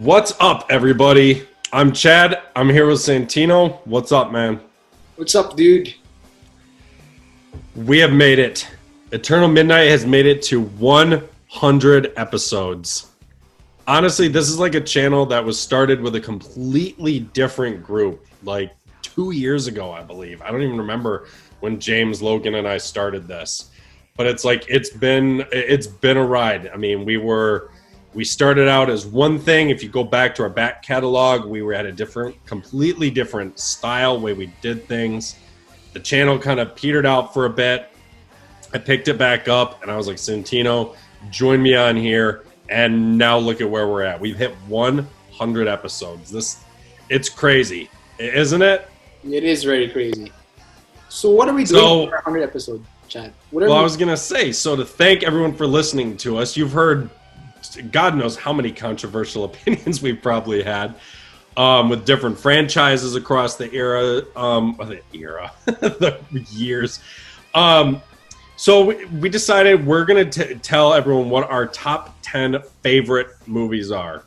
What's up, everybody? I'm Chad. I'm here with Santino. What's up, man? What's up, dude? We have made it. Eternal Midnight has made it to 100 episodes. Honestly, this is like a channel that was started with a completely different group, like 2 years ago, I believe. I don't even remember when James, Logan, and I started this. But it's like it's been a ride. I mean, we started out as one thing. If you go back to our back catalog, we were at a completely different style, way we did things. The channel kind of petered out for a bit. I picked it back up, and I was like, Santino, join me on here. And now look at where we're at. We've hit 100 episodes. It's crazy, isn't it? It is very crazy. So what are we doing for 100 episode, Chad? I was going to say, so to thank everyone for listening to us, you've heard God knows how many controversial opinions we've probably had with different franchises across the the years. So we decided we're going to tell everyone what our top 10 favorite movies are.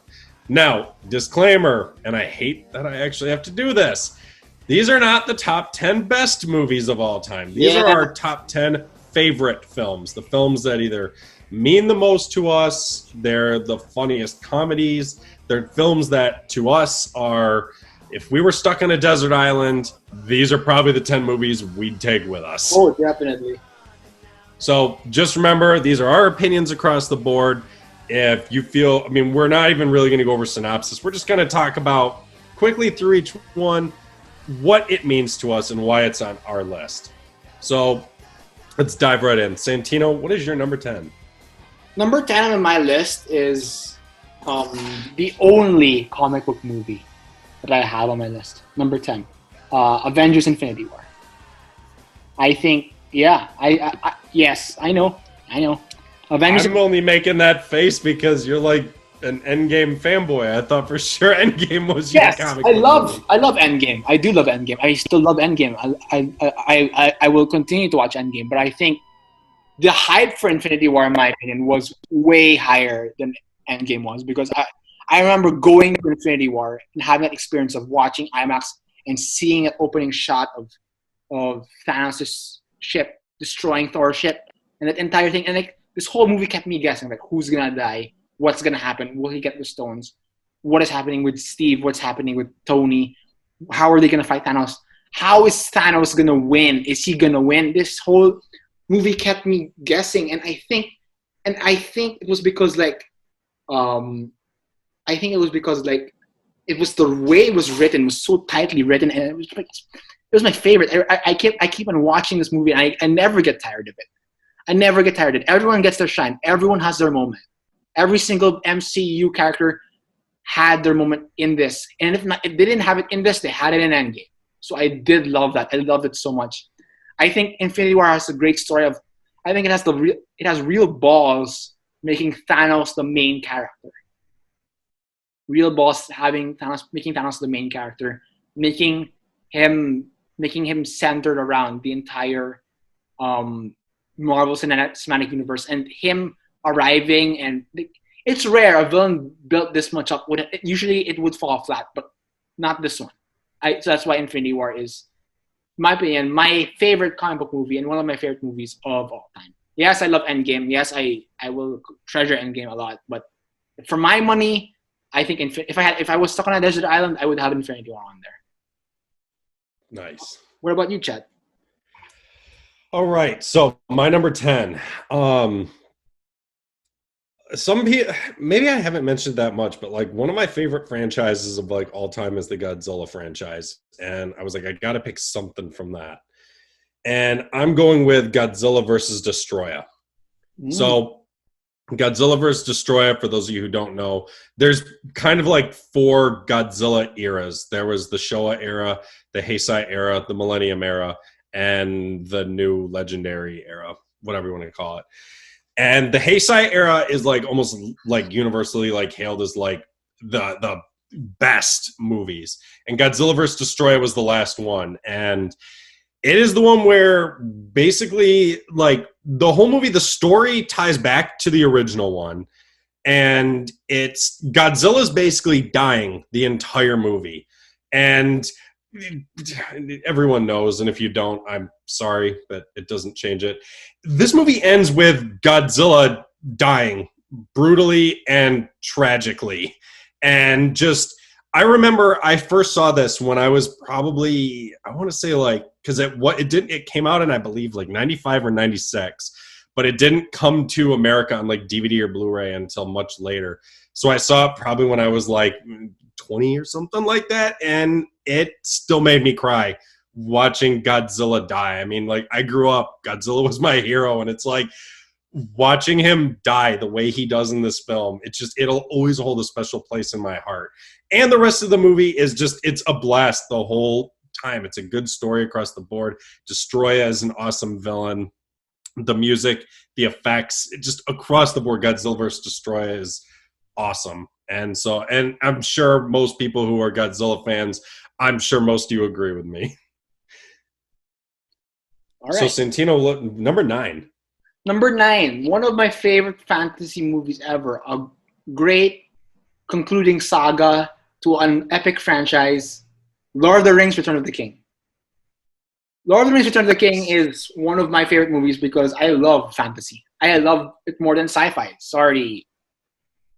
Now, disclaimer, and I hate that I actually have to do this. These are not the top 10 best movies of all time. These are our top 10 favorite films. The films that either mean the most to us, they're the funniest comedies, they're films that to us are, if we were stuck on a desert island, these are probably the 10 movies we'd take with us. Oh, definitely. So just remember, these are our opinions across the board. If you feel, we're not even really going to go over synopsis. We're just going to talk about quickly through each one, what it means to us and why it's on our list. So let's dive right in. Santino, what is your number 10? Number 10 on my list is the only comic book movie that I have on my list. Number 10, Avengers Infinity War. I think, yes, I know. Avengers. I'm only making that face because you're like an Endgame fanboy. I thought for sure Endgame was your comic book movie. I love Endgame. I do love Endgame. I still love Endgame. I will continue to watch Endgame, but I think the hype for Infinity War, in my opinion, was way higher than Endgame was, because I remember going to Infinity War and having that experience of watching IMAX and seeing an opening shot of Thanos' ship destroying Thor's ship, and that entire thing, and like this whole movie kept me guessing, like, who's gonna die, what's gonna happen, will he get the stones, what is happening with Steve, what's happening with Tony, how are they gonna fight Thanos, how is Thanos gonna win, is he gonna win? This whole movie kept me guessing, and I think it was because it was the way it was written was so tightly written, and it was my favorite. I keep on watching this movie, and I never get tired of it. I never get tired of it. Everyone gets their shine. Everyone has their moment. Every single MCU character had their moment in this, and if they didn't have it in this, they had it in Endgame. So I did love that. I loved it so much. I think Infinity War has a great story of. I think it has real balls making Thanos the main character. Real balls making Thanos the main character, making him centered around the entire Marvel Cinematic Universe, and him arriving, and it's rare a villain built this much up. Usually it would fall flat, but not this one. So that's why Infinity War is, in my opinion, my favorite comic book movie and one of my favorite movies of all time. Yes, I love Endgame. Yes, I will treasure Endgame a lot. But for my money, I think if I was stuck on a desert island, I would have Infinity War on there. Nice. What about you, Chad? All right, so my number 10. Some people, maybe I haven't mentioned that much, but like one of my favorite franchises of like all time is the Godzilla franchise, and I was like, I got to pick something from that, and I'm going with Godzilla versus Destroyer. So Godzilla vs. Destroyer, for those of you who don't know, there's kind of like 4 Godzilla eras. There was the Showa era, the Heisei era, the Millennium era, and the new Legendary era, whatever you want to call it. And the Heisei era is like almost like universally like hailed as like the best movies. And Godzilla vs. Destroyer was the last one. And it is the one where basically like the whole movie, the story ties back to the original one. and it's Godzilla's basically dying the entire movie, and everyone knows, and if you don't, I'm sorry, but it doesn't change it. This movie ends with Godzilla dying brutally and tragically, and just I remember I first saw this when I was probably, I want to say like, because it came out in, I believe, like 95 or 96, but it didn't come to America on like DVD or Blu-ray until much later. So I saw it probably when I was like 20 or something like that, and it still made me cry watching Godzilla die. I mean, like, I grew up, Godzilla was my hero, and it's like watching him die the way he does in this film, it'll always hold a special place in my heart. And the rest of the movie is just, it's a blast the whole time. It's a good story across the board. Destroya is an awesome villain. The music, the effects, just across the board, Godzilla vs. Destroya is awesome. And I'm sure most people who are Godzilla fans, I'm sure most of you agree with me. All right. So Santino, number 9. Number 9, one of my favorite fantasy movies ever. A great concluding saga to an epic franchise, Lord of the Rings: Return of the King. Lord of the Rings: Return of the King is one of my favorite movies because I love fantasy. I love it more than sci-fi. Sorry,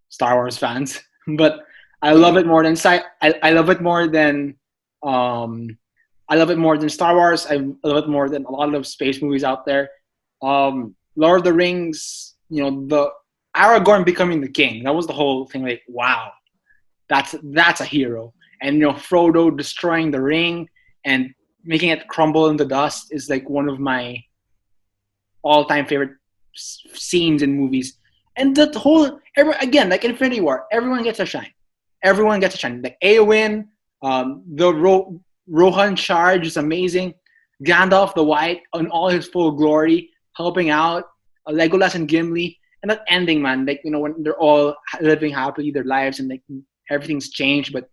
Star Wars fans, but I love it more than I love it more than I love it more than Star Wars. I love it more than a lot of space movies out there. Lord of the Rings, the Aragorn becoming the king. That was the whole thing. Like, wow, that's a hero. And Frodo destroying the ring and making it crumble into dust is like one of my all-time favorite scenes in movies. And the whole, again, like Infinity War, everyone gets a shine. Everyone gets a shine. Like Eowyn, the Rohan charge is amazing. Gandalf the White in all his full glory, helping out. Legolas and Gimli. And that ending, man, like, when they're all living happily their lives and like everything's changed, but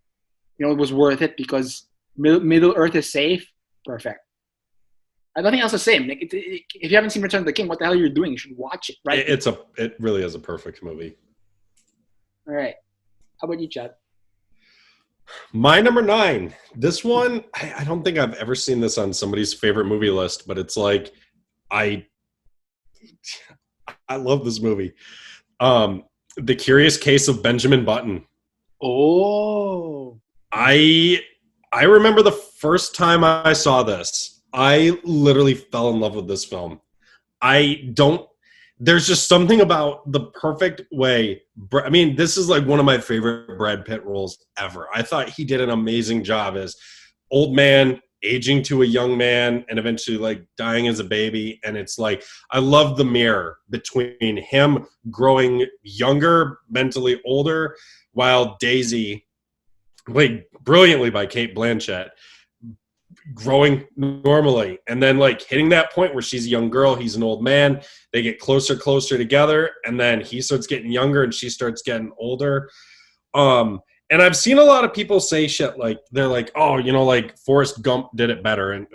it was worth it because Middle Earth is safe. Perfect. I have nothing else to say. Like, if you haven't seen Return of the King, what the hell are you doing? You should watch it, right? It really is a perfect movie. All right. How about you, Chad? My number 9. This one, I don't think I've ever seen this on somebody's favorite movie list, but it's like, I love this movie. The Curious Case of Benjamin Button. Oh. I remember the first time I saw this, I literally fell in love with this film. There's just something about the perfect way. I mean, this is like one of my favorite Brad Pitt roles ever. I thought he did an amazing job as old man, aging to a young man, and eventually like dying as a baby. And it's like, I love the mirror between him growing younger, mentally older, while Daisy, played brilliantly by Cate Blanchett, growing normally, and then like hitting that point where she's a young girl, he's an old man, they get closer together, and then he starts getting younger and she starts getting older. And I've seen a lot of people say shit like, they're like, oh, like Forrest Gump did it better, and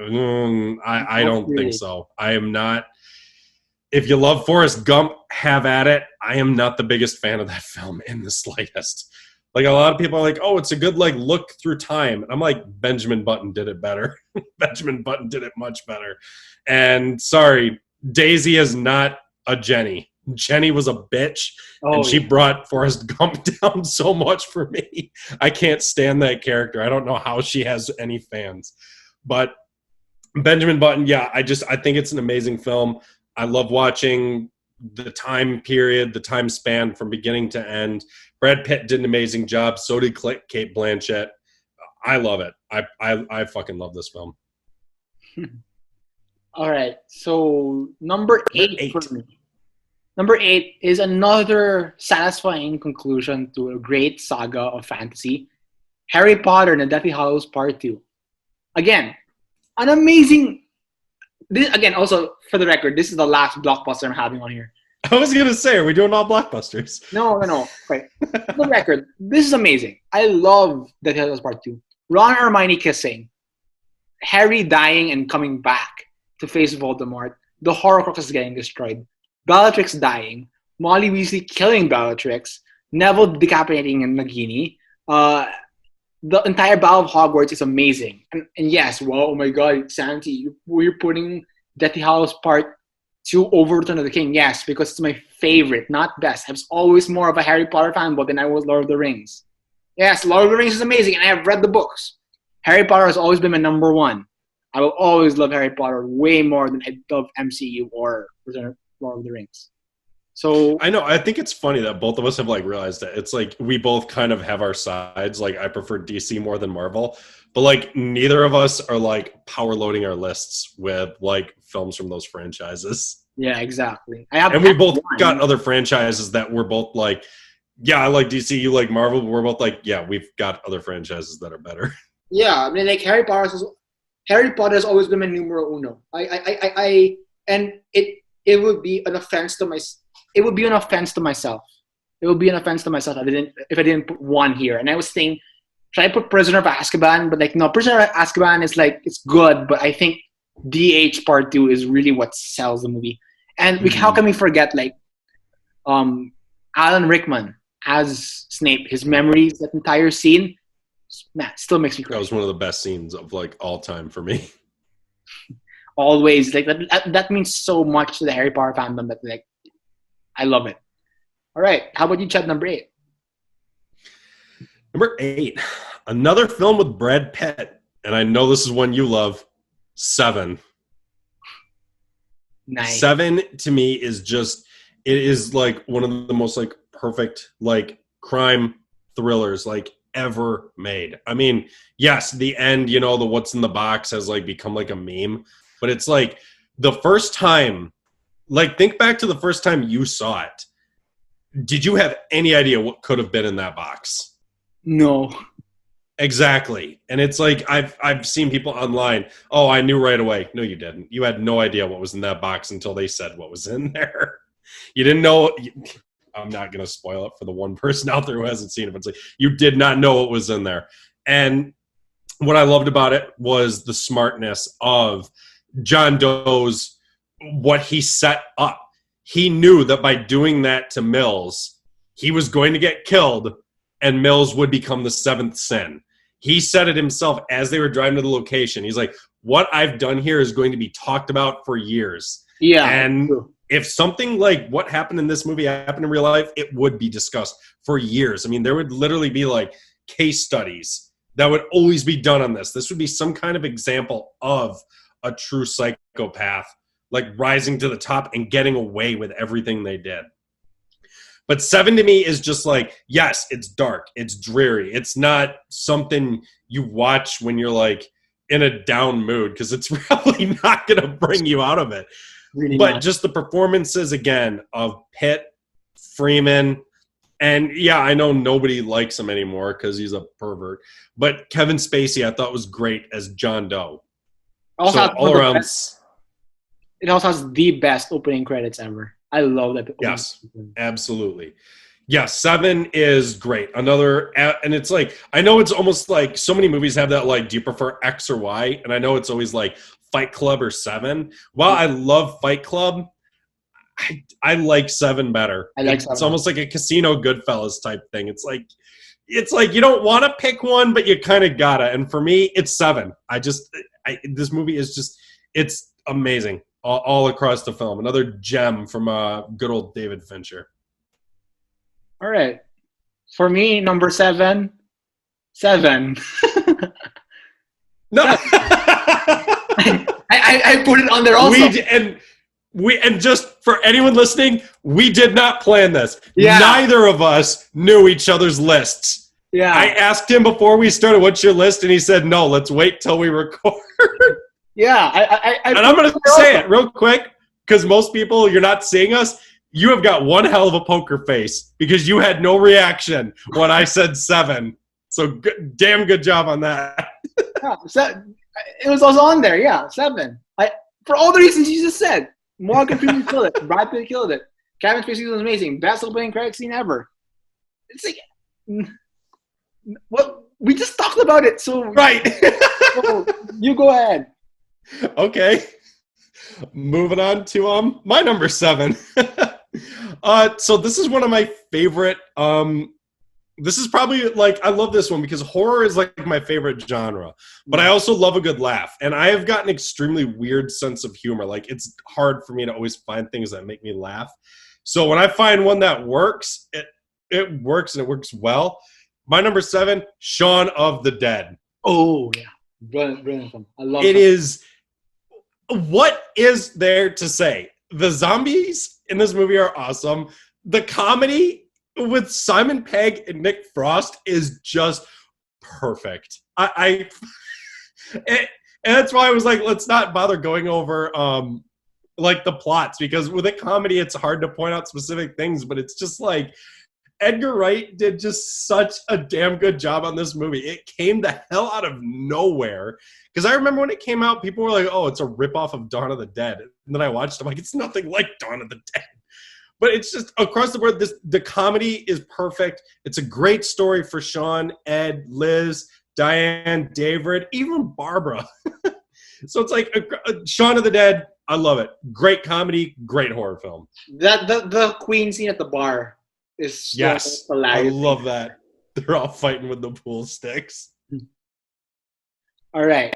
I don't think so. I am not. If you love Forrest Gump, have at it. I am not the biggest fan of that film in the slightest. Like, a lot of people are like, oh, it's a good like look through time. And I'm like, Benjamin Button did it better. Benjamin Button did it much better. And sorry, Daisy is not a Jenny. Jenny was a bitch, and she brought Forrest Gump down so much for me. I can't stand that character. I don't know how she has any fans. But Benjamin Button, yeah, I think it's an amazing film. I love watching the time period, the time span from beginning to end. Brad Pitt did an amazing job. So did Cate Blanchett. I love it. I fucking love this film. All right. So number 8 for me. Number 8 is another satisfying conclusion to a great saga of fantasy. Harry Potter and the Deathly Hallows Part 2. Again, an amazing... also, for the record, this is the last blockbuster I'm having on here. I was going to say, are we doing all blockbusters? No. Right. For the record, this is amazing. I love Deathly Hallows Part 2. Ron and Hermione kissing. Harry dying and coming back to face Voldemort. The Horcrux is getting destroyed. Bellatrix dying. Molly Weasley killing Bellatrix. Neville decapitating Nagini. The entire Battle of Hogwarts is amazing. And yes, wow, oh my god, Santi, you're putting Deathly Hallows Part 2 over Return of the King. Yes, because it's my favorite, not best. I was always more of a Harry Potter fanboy than I was Lord of the Rings. Yes, Lord of the Rings is amazing, and I have read the books. Harry Potter has always been my number one. I will always love Harry Potter way more than I love MCU or Lord of the Rings. So I know. I think it's funny that both of us have like realized that it's like we both kind of have our sides. Like I prefer DC more than Marvel, but like neither of us are like power loading our lists with like films from those franchises. yeah, exactly. And we both got other franchises that we're both like, yeah, I like DC, you like Marvel, but we're both like, yeah, we've got other franchises that are better. Yeah, I mean, like Harry Potter has always been my numero uno. And it would be an offense to my. It would be an offense to myself. It would be an offense to myself if I didn't put one here. And I was thinking, should I put Prisoner of Azkaban? But like, no, Prisoner of Azkaban is like it's good, but I think DH Part 2 is really what sells the movie. And how can we forget like, Alan Rickman as Snape? His memories, that entire scene, man, still makes me cry. That was one of the best scenes of like all time for me. Always like that means so much to the Harry Potter fandom that like. I love it. All right. How about you, Chad, number 8? Number 8. Another film with Brad Pitt. And I know this is one you love. 7. Nice. 7 to me is just, it is like one of the most like perfect like crime thrillers like ever made. I mean, yes, the end, you know, the what's in the box has like become like a meme. But it's like the first time, like, think back to the first time you saw it. Did you have any idea what could have been in that box? No. Exactly. And it's like, I've seen people online, oh, I knew right away. No, you didn't. You had no idea what was in that box until they said what was in there. You didn't know. I'm not going to spoil it for the one person out there who hasn't seen it, but it's like, you did not know what was in there. And what I loved about it was the smartness of John Doe's what he set up. He knew that by doing that to Mills, he was going to get killed and Mills would become the 7th sin. He said it himself as they were driving to the location. He's like, what I've done here is going to be talked about for years. Yeah. And if something like what happened in this movie happened in real life, it would be discussed for years. I mean, there would literally be like case studies that would always be done on this. This would be some kind of example of a true psychopath like rising to the top and getting away with everything they did. But 7 to me is just like, yes, it's dark. It's dreary. It's not something you watch when you're like in a down mood because it's probably not going to bring you out of it. Really but not. Just the performances, again, of Pitt, Freeman, and yeah, I know nobody likes him anymore because he's a pervert. But Kevin Spacey I thought was great as John Doe. Also, so all around... It also has the best opening credits ever. I love that. Yes, absolutely. Yeah, 7 is great. Another, and it's like, I know it's almost like so many movies have that, like, do you prefer X or Y? And I know it's always like Fight Club or 7. While I love Fight Club, I like 7 better. I like 7. It's almost like a Casino Goodfellas type thing. It's like you don't want to pick one, but you kind of gotta. And for me, it's 7. This movie is just, it's amazing. All across the film. Another gem from good old David Fincher. All right. For me, number 7. No. I put it on there also. And just for anyone listening, we did not plan this. Yeah. Neither of us knew each other's lists. Yeah. I asked him before we started, what's your list? And he said, no, let's wait till we record. Yeah, and I'm going to say it real quick because most people, you're not seeing us. You have got one hell of a poker face because you had no reaction when I said 7. So damn good job on that. Yeah, it was also on there. Yeah, 7. For all the reasons you just said. Morgan Freeman killed it. Brad Pitt killed it. Kevin Spacey was amazing. Best opening credit scene ever. It's like, well, we just talked about it. So right. So you go ahead. Okay. Moving on to my number 7. So this is one of my favorite. This is probably like I love this one because horror is like my favorite genre, but I also love a good laugh, and I have got an extremely weird sense of humor. Like it's hard for me to always find things that make me laugh. So when I find one that works, it works and it works well. My number 7, Shaun of the Dead. Oh yeah, brilliant film. I love it. Is what is there to say? The zombies in this movie are awesome. The comedy with Simon Pegg and Nick Frost is just perfect. And that's why I was like, let's not bother going over like the plots, because with a comedy, it's hard to point out specific things, but it's just like Edgar Wright did just such a damn good job on this movie. It came the hell out of nowhere. Because I remember when it came out, people were like, oh, it's a ripoff of Dawn of the Dead. And then I watched it, I'm like, it's nothing like Dawn of the Dead. But it's just across the board, the comedy is perfect. It's a great story for Sean, Ed, Liz, Diane, David, even Barbara. So it's like Shaun of the Dead. I love it. Great comedy, great horror film. The Queen scene at the bar is yes, hilarious. I love that. They're all fighting with the pool sticks. All right.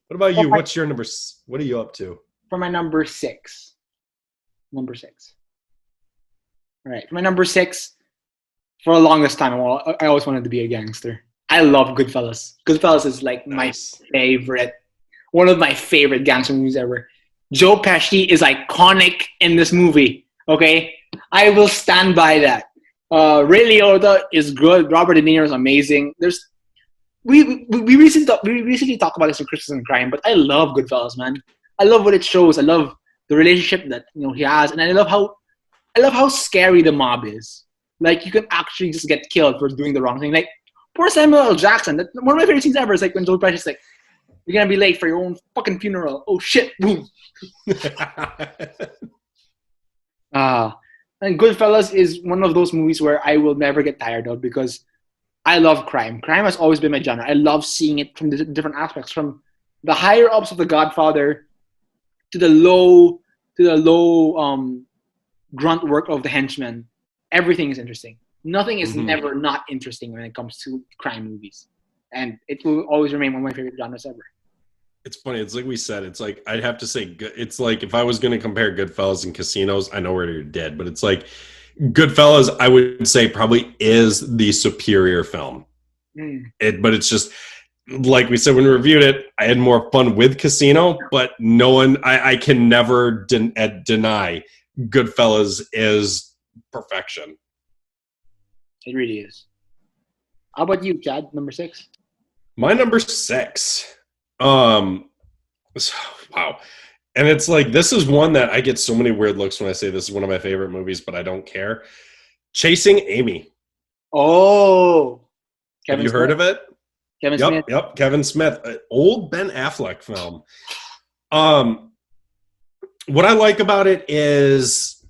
What about you? What's your number? What are you up to? For my number 6. Number 6. All right. For my number 6, for the longest time, I always wanted to be a gangster. I love Goodfellas. Goodfellas is like my favorite, one of my favorite gangster movies ever. Joe Pesci is iconic in this movie. Okay, I will stand by that. Ray Liotta is good. Robert De Niro is amazing. We recently talked about this in Christmas and Crime, but I love Goodfellas, man. I love what it shows. I love the relationship that he has, and I love how scary the mob is. Like you can actually just get killed for doing the wrong thing. Like poor Samuel L. Jackson. One of my favorite scenes ever is like when Joe Pesci's like, "You're gonna be late for your own fucking funeral." Oh shit! Boom. And Goodfellas is one of those movies where I will never get tired of because I love crime. Crime has always been my genre. I love seeing it from the different aspects, from the higher ups of the Godfather to the low grunt work of the henchmen. Everything is interesting. Nothing is never not interesting when it comes to crime movies, and it will always remain one of my favorite genres ever. It's funny. It's like we said. It's like I'd have to say. It's like if I was going to compare Goodfellas and Casinos, I know where you're dead, but it's like Goodfellas. I would say probably is the superior film. But it's just like we said when we reviewed it. I had more fun with Casino, but I can never deny Goodfellas is perfection. It really is. How about you, Chad? Number 6. My number 6. Wow. And it's like, this is one that I get so many weird looks when I say this is one of my favorite movies, but I don't care. Chasing Amy. Oh. Have you heard of it? Kevin Smith. Yep. Kevin Smith. Old Ben Affleck film. What I like about it is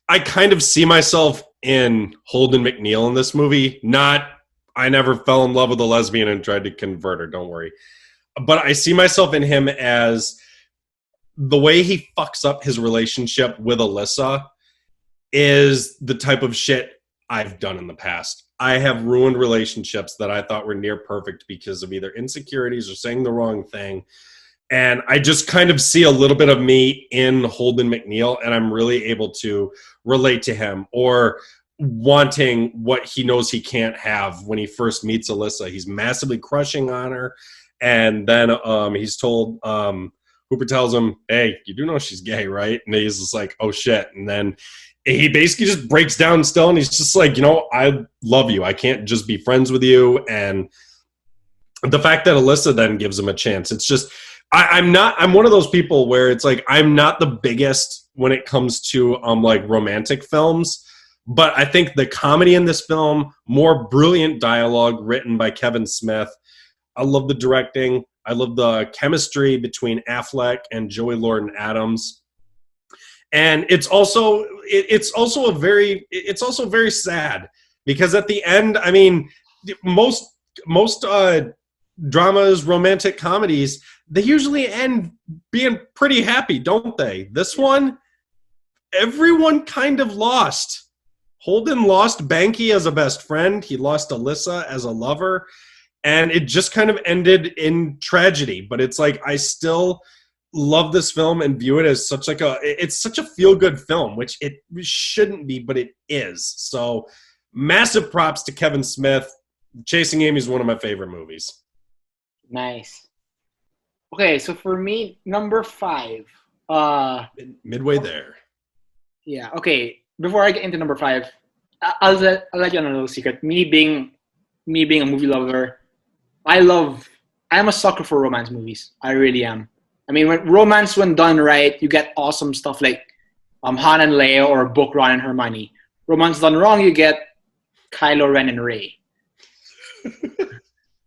I kind of see myself in Holden McNeil in this movie. I never fell in love with a lesbian and tried to convert her, don't worry. But I see myself in him as the way he fucks up his relationship with Alyssa is the type of shit I've done in the past. I have ruined relationships that I thought were near perfect because of either insecurities or saying the wrong thing. And I just kind of see a little bit of me in Holden McNeil, and I'm really able to relate to him or wanting what he knows he can't have when he first meets Alyssa. He's massively crushing on her. And then he's told, Hooper tells him, hey, you do know she's gay, right? And he's just like, oh, shit. And then he basically just breaks down still, and he's just like, I love you. I can't just be friends with you. And the fact that Alyssa then gives him a chance, it's just, I'm one of those people where it's like, I'm not the biggest when it comes to like romantic films, but I think the comedy in this film, more brilliant dialogue written by Kevin Smith. I love the directing. I love the chemistry between Affleck and Joey Lauren-Adams. And it's also very sad because at the end, I mean, most dramas, romantic comedies, they usually end being pretty happy, don't they? This one, everyone kind of lost. Holden lost Banky as a best friend. He lost Alyssa as a lover. And it just kind of ended in tragedy. But it's like, I still love this film and view it as it's such a feel-good film, which it shouldn't be, but it is. So massive props to Kevin Smith. Chasing Amy is one of my favorite movies. Nice. Okay, so for me, number 5. Midway there. Yeah, okay. Before I get into number 5, I'll let you know a little secret. Me being a movie lover, I'm a sucker for romance movies. I really am. I mean, when done right, you get awesome stuff like Han and Leia or Book Ron and Hermione. Romance done wrong, you get Kylo Ren and Rey.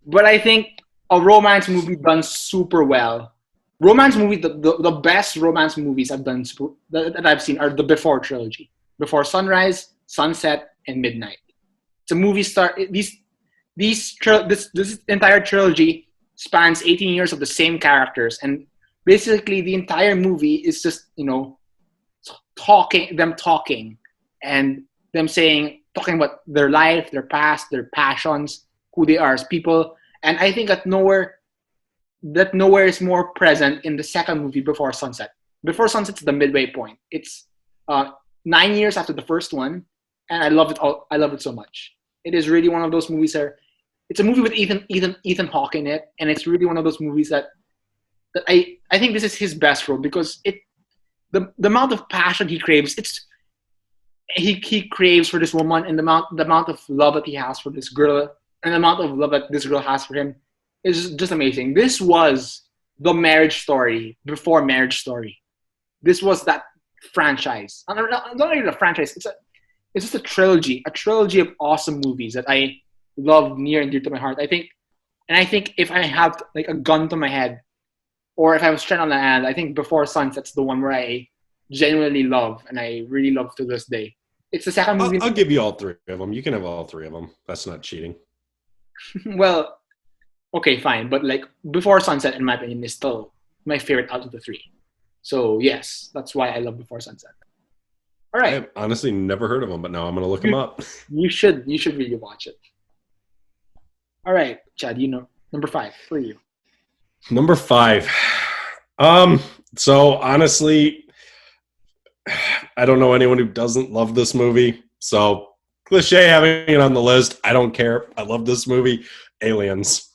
But I think a romance movie done super well. Romance movies, the best romance movies that I've seen are the Before trilogy. Before Sunrise, Sunset, and Midnight. It's a movie this entire trilogy spans 18 years of the same characters, and basically the entire movie is just, talking and them talking about their life, their past, their passions, who they are as people. And I think that nowhere is more present in the second movie, Before Sunset. Before Sunset's the midway point. It's 9 years after the first one, and I love it all. I love it so much. It is really one of those movies it's a movie with Ethan Hawke in it, and it's really one of those movies that I think this is his best role, because the amount of passion he craves, he craves for this woman, and the amount of love that he has for this girl, and the amount of love that this girl has for him is just amazing. This was the Marriage Story before Marriage Story. This was that franchise. Not even a franchise. It's just a trilogy of awesome movies that I love near and dear to my heart. I think if I have like a gun to my head, or if I was straight on the hand, I think Before Sunset's the one where I genuinely love, and I really love to this day. It's the second movie. I'll give you all 3 of them. You can have all 3 of them. That's not cheating. Well, okay, fine. But like Before Sunset, in my opinion, is still my favorite out of the 3. So yes, that's why I love Before Sunset. All right. I've honestly never heard of them, but now I'm going to look them up. You should really watch it. All right, Chad, number 5 for you. Number 5. So honestly, I don't know anyone who doesn't love this movie. So cliche having it on the list. I don't care. I love this movie. Aliens.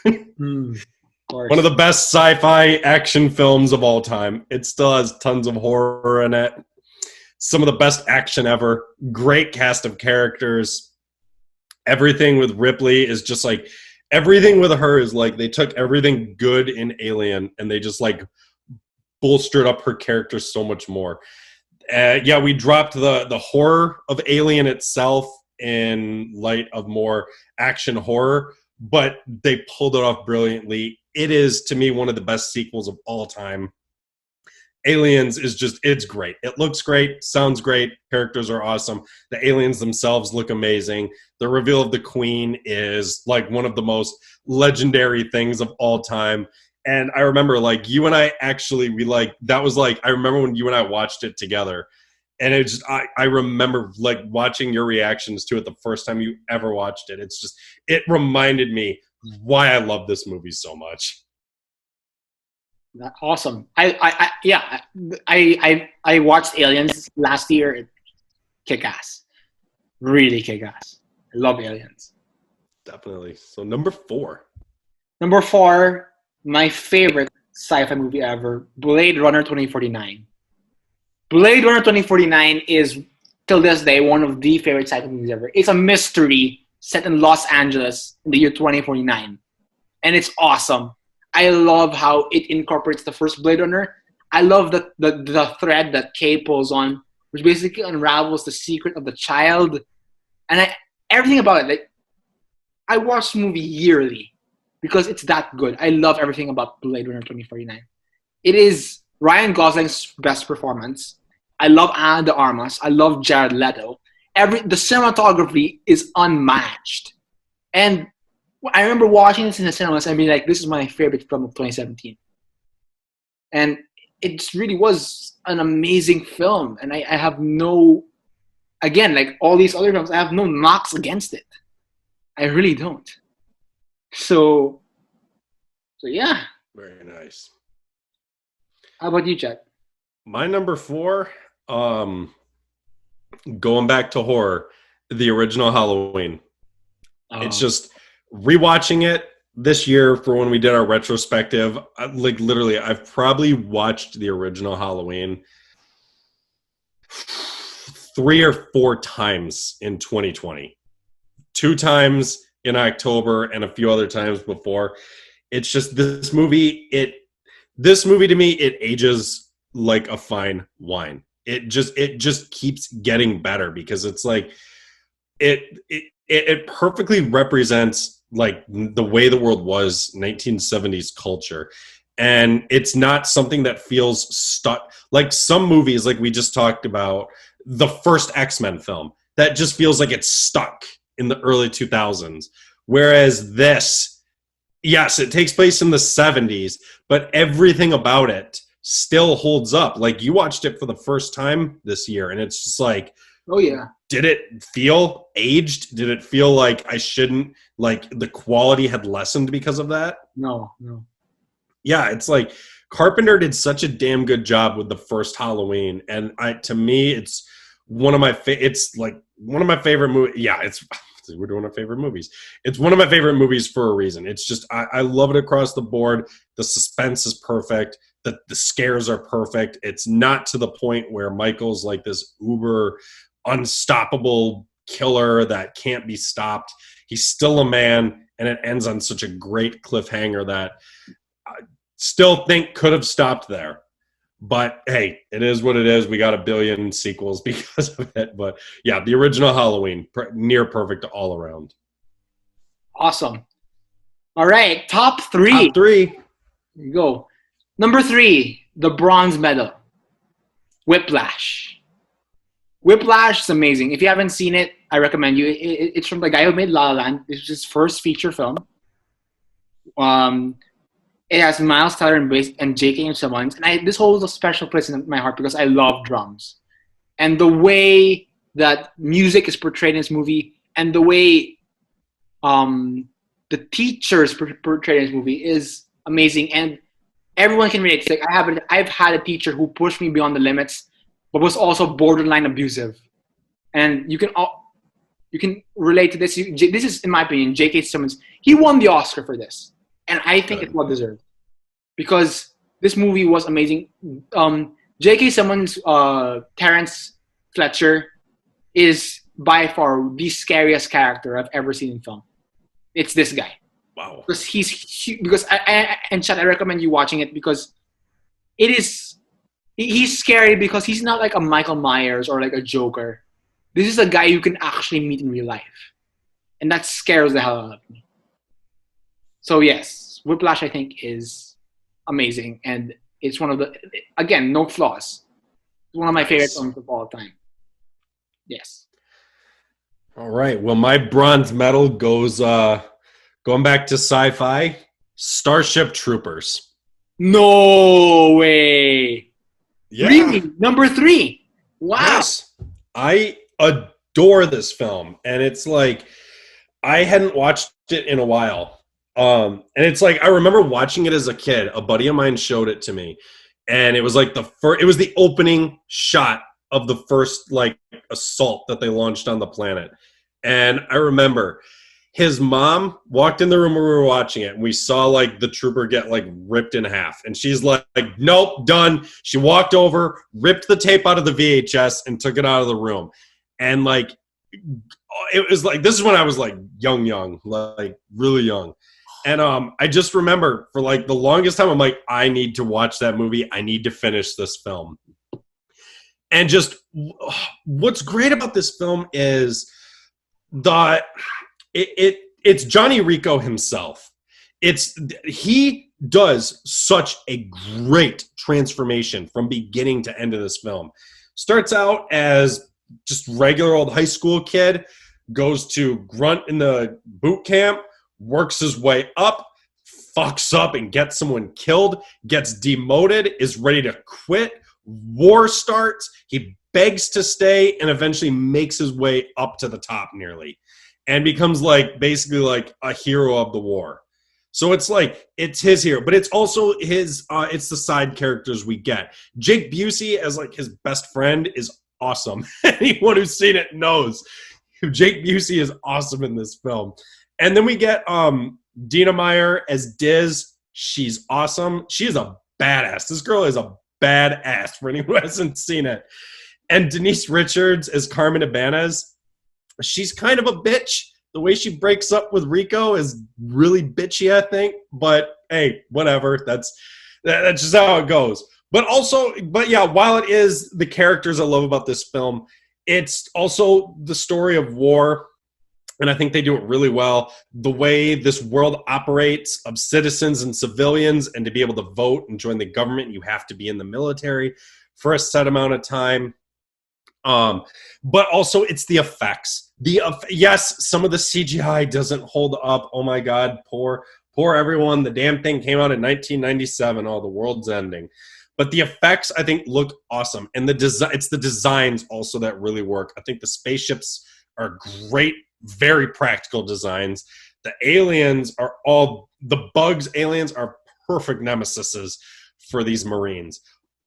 One of the best sci-fi action films of all time. It still has tons of horror in it. Some of the best action ever. Great cast of characters. Everything with Ripley is just like, everything with her is like, they took everything good in Alien and they just like bolstered up her character so much more. We dropped the horror of Alien itself in light of more action horror, but they pulled it off brilliantly. It is, to me, one of the best sequels of all time. Aliens is just, it's great. It looks great, sounds great, characters are awesome. The aliens themselves look amazing. The reveal of the Queen is like one of the most legendary things of all time. And I remember like you and I actually, I remember when you and I watched it together. And it just, I remember like watching your reactions to it the first time you ever watched it. It's just, it reminded me why I love this movie so much. Awesome. I watched Aliens last year. Kick ass. Really kick ass. I love Aliens. Definitely. So number 4. Number 4, my favorite sci-fi movie ever, Blade Runner 2049. Blade Runner 2049 is, till this day, one of the favorite sci-fi movies ever. It's a mystery set in Los Angeles in the year 2049. And it's awesome. I love how it incorporates the first Blade Runner. I love the thread that Kay pulls on, which basically unravels the secret of the child. And everything about it. Like, I watch the movie yearly because it's that good. I love everything about Blade Runner 2049. It is Ryan Gosling's best performance. I love Ana de Armas. I love Jared Leto. The cinematography is unmatched. And I remember watching this in the cinemas and being like, this is my favorite film of 2017. And it just really was an amazing film, and I have no, again, like all these other films, I have no knocks against it. I really don't. So yeah. Very nice. How about you, Chad? My number 4, going back to horror, the original Halloween. It's just rewatching it this year for when we did our retrospective. Like literally, I've probably watched the original Halloween 3 or 4 times in 2020. 2 times in October and a few other times before. It's just this movie to me, it ages like a fine wine. It just keeps getting better because it's like it perfectly represents like the way the world was 1970s culture. And it's not something that feels stuck like some movies, like we just talked about the first X-Men film, that just feels like it's stuck in the early 2000s. Whereas this, yes, it takes place in the 70s, but everything about it still holds up. Like you watched it for the first time this year and it's just like, oh yeah, did it feel aged? Did it feel like I shouldn't, like the quality had lessened because of that? No. Yeah, it's like Carpenter did such a damn good job with the first Halloween, and to me, it's one of my it's like one of my favorite movies. Yeah, it's we're doing our favorite movies. It's one of my favorite movies for a reason. It's just I love it across the board. The suspense is perfect. The scares are perfect. It's not to the point where Michael's like this uber unstoppable killer that can't be stopped. He's still a man, and it ends on such a great cliffhanger that I still think could have stopped there. But hey, it is what it is. We got a billion sequels because of it. But yeah, the original Halloween, near perfect all around. Awesome. All right, top 3. Top 3. Here you go. Number 3, the bronze medal, Whiplash. Whiplash is amazing. If you haven't seen it, I recommend you. It's from the guy who made La La Land. It's his first feature film. It has Miles Teller and J.K. Simmons, and this holds a special place in my heart because I love drums, and the way that music is portrayed in this movie, and the way the teachers portrayed in this movie is amazing, and everyone can relate. It's like I've had a teacher who pushed me beyond the limits, but was also borderline abusive, and you can relate to this. This is, in my opinion, J.K. Simmons. He won the Oscar for this. And I think it's well deserved because this movie was amazing. J.K. Simmons, Terrence Fletcher, is by far the scariest character I've ever seen in film. It's this guy. Wow. Because I recommend you watching it because he's scary because he's not like a Michael Myers or like a Joker. This is a guy you can actually meet in real life, and that scares the hell out of me. So yes, Whiplash I think is amazing, and it's one of the, again, no flaws. It's one of my favorite films of all time. Yes. All right. Well, my bronze medal goes going back to sci-fi, Starship Troopers. No way. Yeah. Really? Number 3. Wow. Yes. I adore this film, and it's like I hadn't watched it in a while. And it's like I remember watching it as a kid. A buddy of mine showed it to me, and it was like it was the opening shot of the first like assault that they launched on the planet. And I remember his mom walked in the room where we were watching it, and we saw like the trooper get like ripped in half, and she's like, nope, done. She walked over, ripped the tape out of the VHS, and took it out of the room. And like it was like, this is when I was like young, like really young. And I just remember for like the longest time, I'm like, I need to watch that movie. I need to finish this film. And just what's great about this film is it's Johnny Rico himself. He does such a great transformation from beginning to end of this film. Starts out as just regular old high school kid, goes to grunt in the boot camp, works his way up, fucks up and gets someone killed, gets demoted, is ready to quit. War starts. He begs to stay and eventually makes his way up to the top nearly and becomes like basically like a hero of the war. So it's like it's his hero, but it's also his it's the side characters we get. Jake Busey as like his best friend is awesome. Anyone who's seen it knows Jake Busey is awesome in this film. And then we get Dina Meyer as Diz. She's awesome. She is a badass. This girl is a badass for anyone who hasn't seen it. And Denise Richards as Carmen Ibanez. She's kind of a bitch. The way she breaks up with Rico is really bitchy, I think. But hey, whatever. That's just how it goes. But yeah, while it is the characters I love about this film, it's also the story of war. And I think they do it really well. The way this world operates of citizens and civilians, and to be able to vote and join the government, you have to be in the military for a set amount of time. But also it's the effects. Yes, some of the CGI doesn't hold up. Oh my God, poor everyone. The damn thing came out in 1997. Oh, the world's ending. But the effects, I think, look awesome. And it's the designs also that really work. I think the spaceships are great, very practical designs. The aliens are aliens are perfect nemesises for these Marines.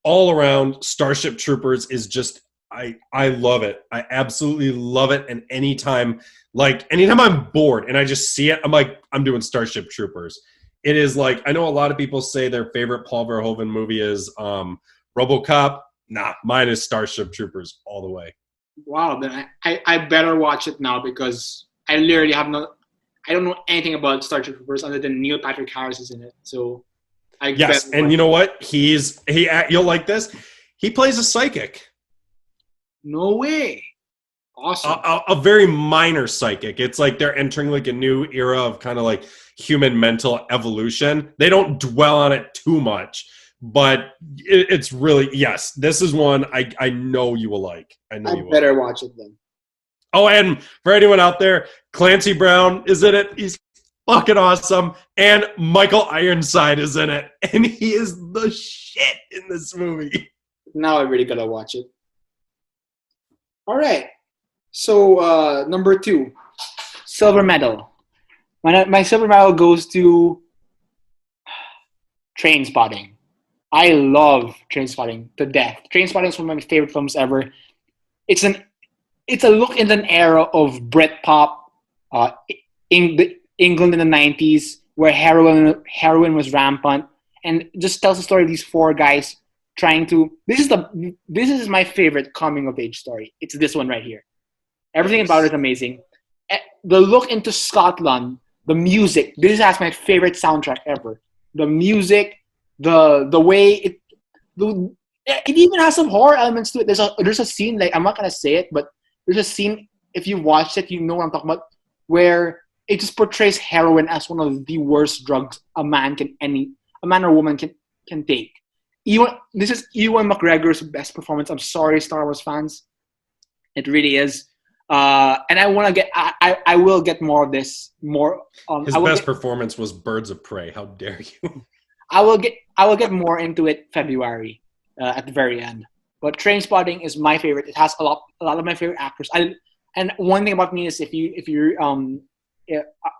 All around, Starship Troopers is just, I love it. I absolutely love it. And anytime I'm bored and I just see it, I'm like, I'm doing Starship Troopers. It is like, I know a lot of people say their favorite Paul Verhoeven movie is RoboCop. Nah, mine is Starship Troopers all the way. Wow, then I better watch it now because I literally I don't know anything about Starship Troopers other than Neil Patrick Harris is in it. So yes, and you know what? You'll like this. He plays a psychic. No way. Awesome. A very minor psychic. It's like they're entering like a new era of kind of like human mental evolution. They don't dwell on it too much, but it's really, yes, this is one I know you will like. I better watch it then. Oh, and for anyone out there, Clancy Brown is in it. He's fucking awesome. And Michael Ironside is in it. And he is the shit in this movie. Now I really gotta watch it. All right. So number 2, silver medal. My silver medal goes to Trainspotting. I love Trainspotting to death. Trainspotting is one of my favorite films ever. It's a look in an era of Britpop, England in the 90s, where heroin was rampant, and just tells the story of these 4 guys trying to. This is my favorite coming of age story. It's this one right here. Everything about it is amazing. The look into Scotland, the music. This has my favorite soundtrack ever. The music, the way it even has some horror elements to it. There's a scene, like, I'm not gonna say it, but there's a scene, if you watched it, you know what I'm talking about, where it just portrays heroin as one of the worst drugs a man or woman can take. This is Ewan McGregor's best performance. I'm sorry, Star Wars fans. It really is. And I want to get. I will get more of this. His best performance was Birds of Prey. How dare you? I will get more into it February at the very end. But Trainspotting is my favorite. It has a lot of my favorite actors. And one thing about me is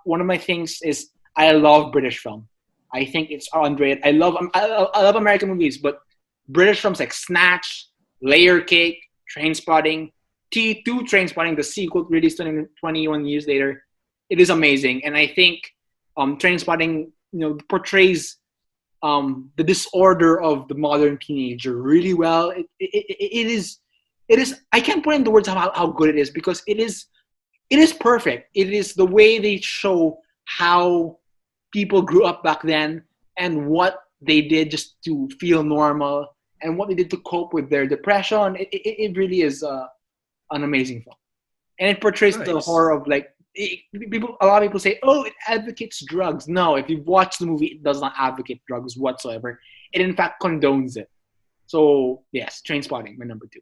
one of my things is I love British film. I think it's underrated. I love American movies, but British films like Snatch, Layer Cake, Trainspotting, T2 Trainspotting, the sequel released 21 years later, it is amazing. And I think Trainspotting, portrays the disorder of the modern teenager really well. It is. I can't put into words how good it is, because it is perfect. It is the way they show how people grew up back then and what they did just to feel normal and what they did to cope with their depression. It really is an amazing film, and it portrays the horror of, like, people. A lot of people say, "Oh, it advocates drugs." No, if you watch the movie, it does not advocate drugs whatsoever. It in fact condones it. So yes, Trainspotting, my number 2.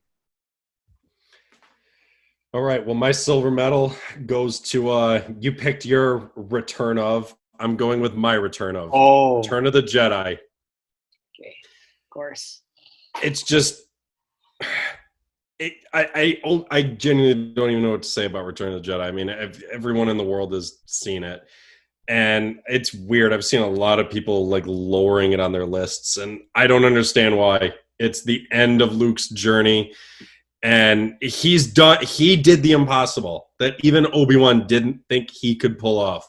All right. Well, my silver medal goes to you picked your Return of. I'm going with my Return of. Oh. Return of the Jedi. Okay, of course. It's just, I genuinely don't even know what to say about Return of the Jedi. I mean, everyone in the world has seen it, and it's weird. I've seen a lot of people like lowering it on their lists, and I don't understand why. It's the end of Luke's journey, and he did the impossible that even Obi-Wan didn't think he could pull off.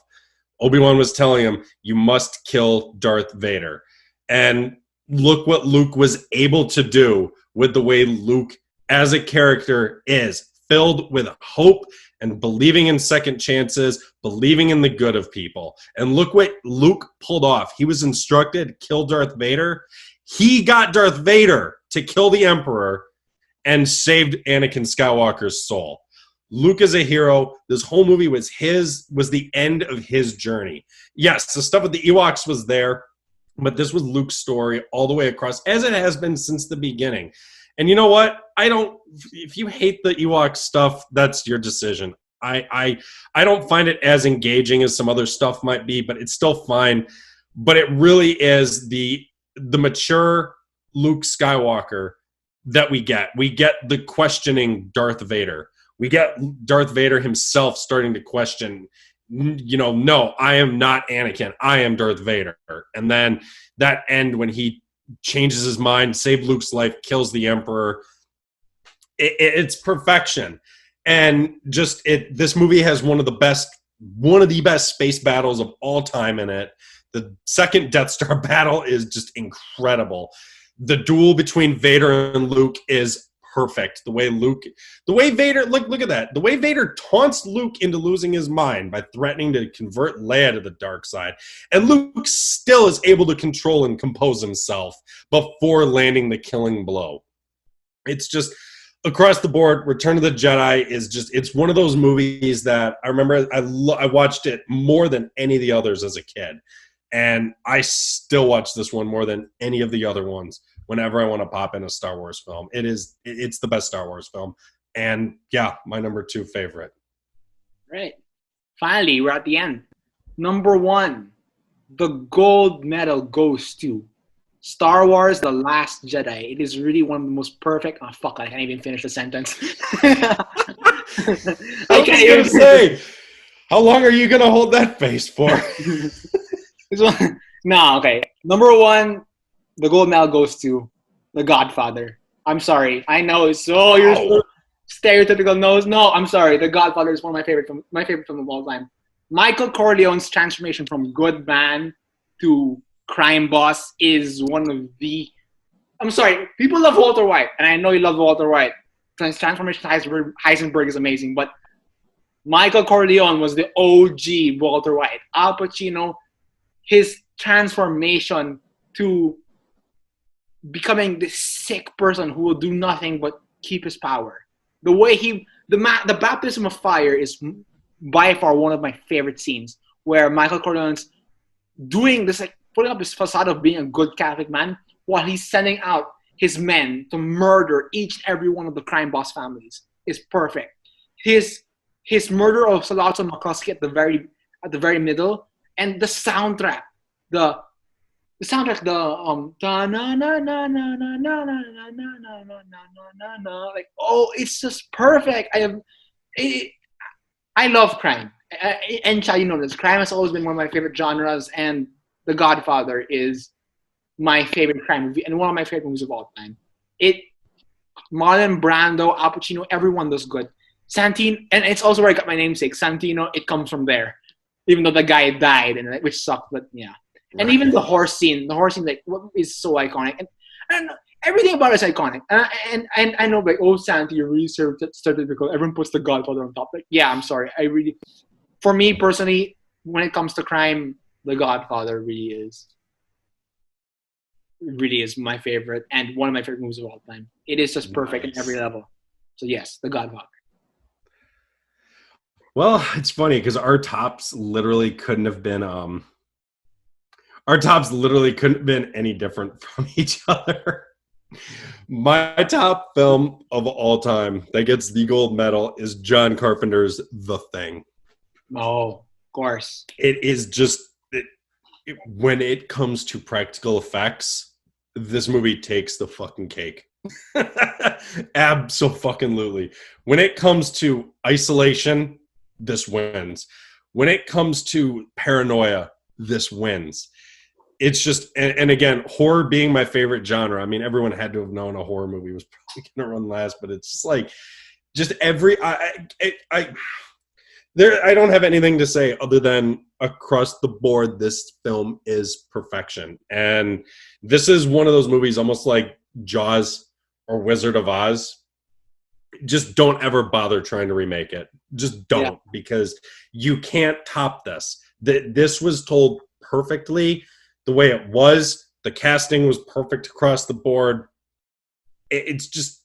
Obi-Wan was telling him, you must kill Darth Vader. And look what Luke was able to do with the way Luke as a character is, filled with hope and believing in second chances, believing in the good of people. And look what Luke pulled off. He was instructed to kill Darth Vader. He got Darth Vader to kill the Emperor and saved Anakin Skywalker's soul. Luke is a hero. This whole movie was the end of his journey. Yes, the stuff with the Ewoks was there, but this was Luke's story all the way across, as it has been since the beginning. And you know what? If you hate the Ewok stuff, that's your decision. I don't find it as engaging as some other stuff might be, but it's still fine. But it really is the mature Luke Skywalker that we get. We get the questioning Darth Vader. We get Darth Vader himself starting to question, no, I am not Anakin. I am Darth Vader. And then that end when he changes his mind, saves Luke's life, kills the Emperor. It's perfection. And this movie has one of the best space battles of all time in it. The second Death Star battle is just incredible. The duel between Vader and Luke is perfect. The way Vader, look at that. The way Vader taunts Luke into losing his mind by threatening to convert Leia to the dark side. And Luke still is able to control and compose himself before landing the killing blow. It's just, across the board, Return of the Jedi it's one of those movies that I remember I watched it more than any of the others as a kid. And I still watch this one more than any of the other ones whenever I want to pop in a Star Wars film. It's the best Star Wars film. And yeah, my number 2 favorite. Right. Finally, we're at the end. Number 1, the gold medal goes to Star Wars The Last Jedi. It is really one of the most perfect... Oh, fuck, I can't even finish the sentence. I was going to say, how long are you going to hold that face for? No, okay. Number 1, the gold medal goes to The Godfather. I'm sorry. I know it's you're so stereotypical. No, I'm sorry. The Godfather is one of my favorite film of all time. Michael Corleone's transformation from good man to crime boss is one of the... I'm sorry. People love Walter White, and I know you love Walter White. His transformation to Heisenberg is amazing, but Michael Corleone was the OG Walter White. Al Pacino, his transformation to becoming this sick person who will do nothing but keep his power. The way the baptism of fire is by far one of my favorite scenes, where Michael Corleone's doing this, like putting up his facade of being a good Catholic man while he's sending out his men to murder each and every one of the crime boss families is perfect. His murder of Salazar McCluskey at the very middle, and the soundtrack, the soundtrack, like, oh, it's just perfect. I love crime, and Chad, you know this. Crime has always been one of my favorite genres, and The Godfather is my favorite crime movie and one of my favorite movies of all time. Marlon Brando, Al Pacino, everyone does good. Santino, and it's also where I got my namesake, Santino. It comes from there, even though the guy died, which sucked, but yeah. And even the horse scene, like, is so iconic, and everything about it is iconic. And I know, like, oh, Santi, you really started because everyone puts The Godfather on top. Like, yeah, I'm sorry, for me personally, when it comes to crime, The Godfather really is my favorite and one of my favorite movies of all time. It is just perfect in every level. So yes, The Godfather. Well, it's funny because our tops literally couldn't have been any different from each other. My top film of all time that gets the gold medal is John Carpenter's The Thing. Oh, of course. It is just when it comes to practical effects, this movie takes the fucking cake. Absolutely. When it comes to isolation, this wins. When it comes to paranoia, this wins. It's just, and again, horror being my favorite genre. I mean, everyone had to have known a horror movie was probably going to run last, but it's just like, just every, I don't have anything to say other than across the board, this film is perfection. And this is one of those movies, almost like Jaws or Wizard of Oz. Just don't ever bother trying to remake it. Just don't, because you can't top this. This was told perfectly the way it was. The casting was perfect across the board. It's just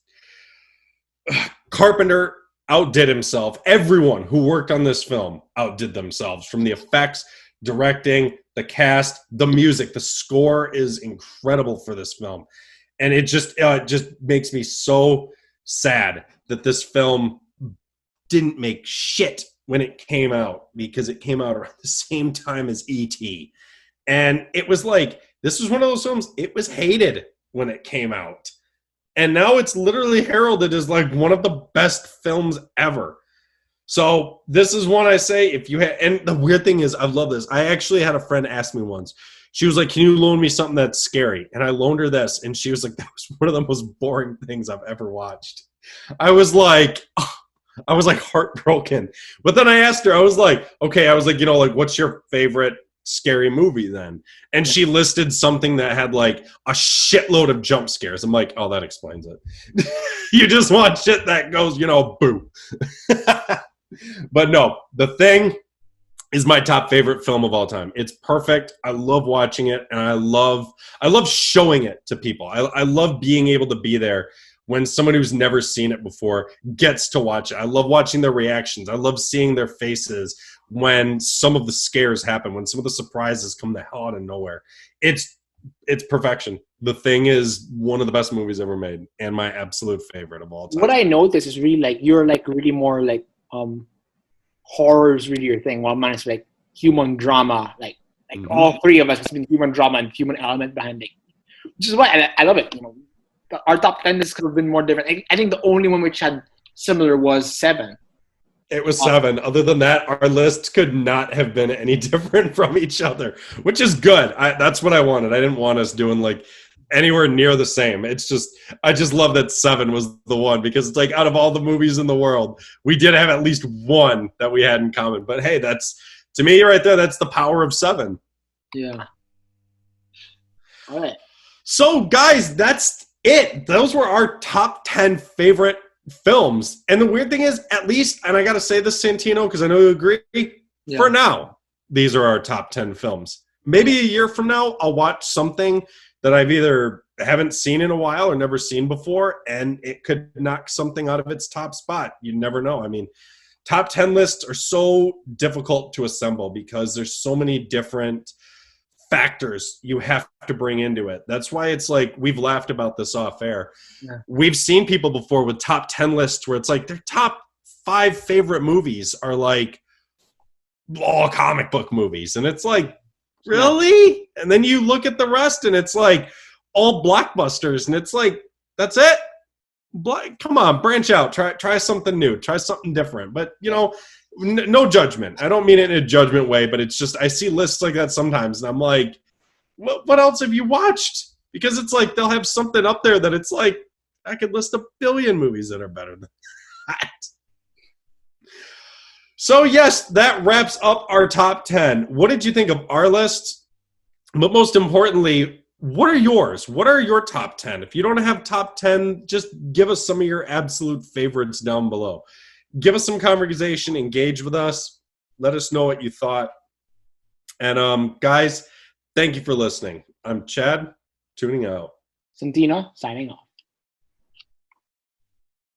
Carpenter outdid himself. Everyone who worked on this film outdid themselves, from the effects, directing, the cast, the music. The score is incredible for this film. And it just makes me so sad that this film didn't make shit when it came out, because it came out around the same time as E.T. And it was like, this was one of those films, it was hated when it came out. And now it's literally heralded as like one of the best films ever. So this is one I say, if you had, and the weird thing is, I love this. I actually had a friend ask me once, she was like, can you loan me something that's scary? And I loaned her this, and she was like, that was one of the most boring things I've ever watched. I was like heartbroken. But then I asked her, I was like, okay, I was like, like, what's your favorite scary movie then? And she listed something that had like a shitload of jump scares. I'm like, oh, that explains it. You just want shit that goes, boo. But no, The Thing is my top favorite film of all time. It's perfect. I love watching it, and I love showing it to people. I love being able to be there when someone who's never seen it before gets to watch it. I love watching their reactions. I love seeing their faces when some of the scares happen, when some of the surprises come the hell out of nowhere. It's perfection. The Thing is one of the best movies ever made, and my absolute favorite of all time. What I noticed is really like, you're like really more like horror is really your thing, while mine is like human drama. Like all three of us has been human drama and human element behind it, which is why I love it. Our top 10 list could have been more different. I think the only one which had similar was 7. It was 7. Other than that, our list could not have been any different from each other, which is good. That's what I wanted. I didn't want us doing like anywhere near the same. It's just, I just love that 7 was the one, because it's like, out of all the movies in the world, we did have at least one that we had in common. But hey, that's, to me right there, that's the power of 7. Yeah. All right. So guys, that's it. Those were our top 10 favorite films. And the weird thing is, at least, and I got to say this, Santino, because I know you agree, for now, these are our top 10 films. Maybe a year from now, I'll watch something that I've either haven't seen in a while or never seen before, and it could knock something out of its top spot. You never know. I mean, top 10 lists are so difficult to assemble because there's so many different factors you have to bring into it. That's why it's like, we've laughed about this off air. Yeah. We've seen people before with top 10 lists where it's like their top 5 favorite movies are like all comic book movies. And it's like, really? And then you look at the rest and it's like all blockbusters, and it's like, that's it? Come on, branch out. Try something new. Try something different. But, no judgment. I don't mean it in a judgment way, but it's just, I see lists like that sometimes, and I'm like, what else have you watched? Because it's like, they'll have something up there that it's like, I could list a billion movies that are better than that. So yes, that wraps up our top 10. What did you think of our list? But most importantly, what are yours? What are your top 10? If you don't have top 10, just give us some of your absolute favorites down below. Give us some conversation, engage with us, let us know what you thought. And guys, thank you for listening. I'm Chad, tuning out. Santino, signing off.